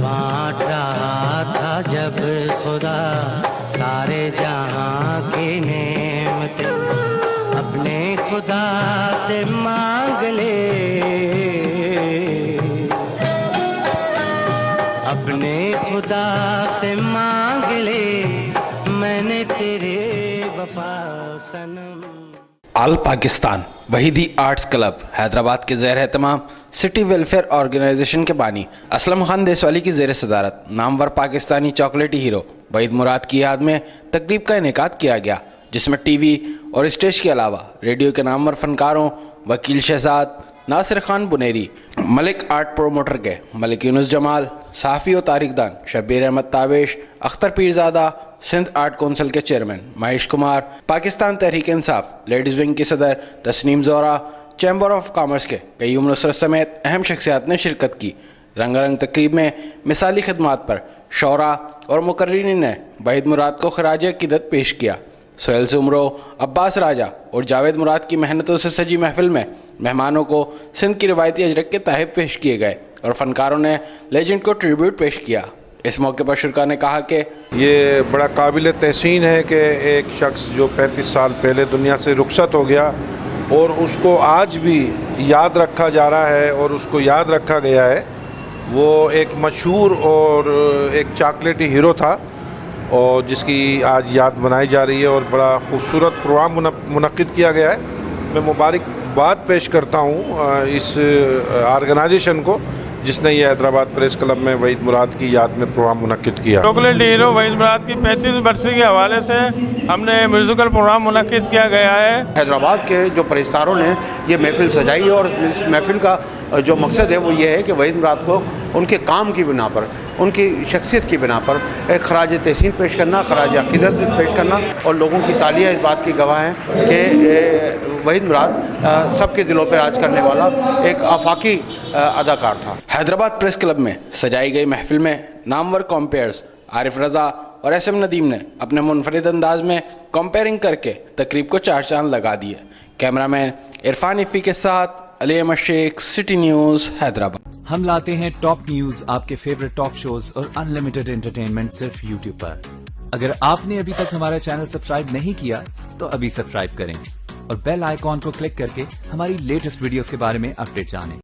बांट रहा था जब खुदा सारे जहां की नेमतें, अपने खुदा से मांग ले, अपने खुदा से मांग ले, मैंने तेरे वफा सनम। आल पाकिस्तान वहीदी आर्ट्स क्लब हैदराबाद के ज़ेर एहतमाम सिटी वेलफेयर ऑर्गेनाइजेशन के बानी असलम खान देसवाली की ज़ेर सदारत नामवर पाकिस्तानी चॉकलेटी हीरो वहीद मुराद की याद में तकरीब का इनेकाद किया गया, जिसमें टीवी और स्टेज के अलावा रेडियो के नामवर फनकारों वकील शहजाद, नासिर खान बुनेरी, मलिक आर्ट प्रोमोटर के मलिक यूनुस जमाल, सहाफ़ी और तारिकदान शब्बीर अहमद तावेश, अख्तर पीरज़ादा, सिंध आर्ट कौंसिल के chairman Mahesh Kumar, Pakistan Tehreek Insaf ladies wing की सदर Tasneem Zohra, chamber of commerce के क़य्यूम नुसरत समेत अहम शख्सियात ने शिरकत की। रंगारंग तकरीब में मिसाली खिदमात पर शौरा और मुकर्रिरीन ने वहीद मुराद को खराज अक़ीदत पेश किया। सोहेल सुमरो, अब्बास राजा और जावेद मुराद की मेहनतों से सजी महफिल में मेहमानों को सिंध की रिवायती अजरक के तहफ़ पेश किए गए और फ़नकारों ने लेजेंड को ट्रिब्यूट पेश किया। इस मौके पर शुरा ने कहा कि ये बड़ा काबिल तहसीन है कि एक शख्स जो 35 साल पहले दुनिया से रुखसत हो गया और उसको आज भी याद रखा जा रहा है और उसको याद रखा गया है। वो एक मशहूर और एक चॉकलेटी हीरो था और जिसकी आज याद बनाई जा रही है और बड़ा खूबसूरत प्रोग्राम मुनक्किद किया गया है। मैं मुबारकबाद पेश करता हूँ इस ऑर्गेनाइजेशन को जिसने ये हैदराबाद प्रेस क्लब में वहीद मुराद की याद में प्रोग्राम मुनक्किद किया। चॉकलेट हीरो वहीद मुराद की 35वीं बरसी के हवाले से हमने म्यूज़िकल प्रोग्राम मुनक्किद किया गया है। हैदराबाद के जो परस्तारों ने ये महफिल सजाई और इस महफिल का जो मकसद है वो ये है कि वहीद मुराद को उनके काम की बिना पर, उनकी शख्सियत की बिना पर एक खराज तहसीन पेश करना, खराज अक़ीदत पेश करना और लोगों की तालियाँ इस बात की गवाह हैं कि वहीद मुराद सबके दिलों पर राज करने वाला एक आफाकी अदाकार था। हैदराबाद प्रेस क्लब में सजाई गई महफिल में नामवर कॉम्पेयर्स आरिफ रज़ा और एसएम नदीम ने अपने मुनफरिद अंदाज में कंपेयरिंग करके तकरीब को चार चांद लगा दिए। कैमरामैन इरफान इफ़ी के साथ अली अहमद शेख, सिटी न्यूज़ हैदराबाद। हम लाते हैं टॉप न्यूज, आपके फेवरेट टॉक शोज और अनलिमिटेड एंटरटेनमेंट सिर्फ YouTube पर। अगर आपने अभी तक हमारा चैनल सब्सक्राइब नहीं किया तो अभी सब्सक्राइब करें और बेल आइकॉन को क्लिक करके हमारी लेटेस्ट वीडियोस के बारे में अपडेट जानें।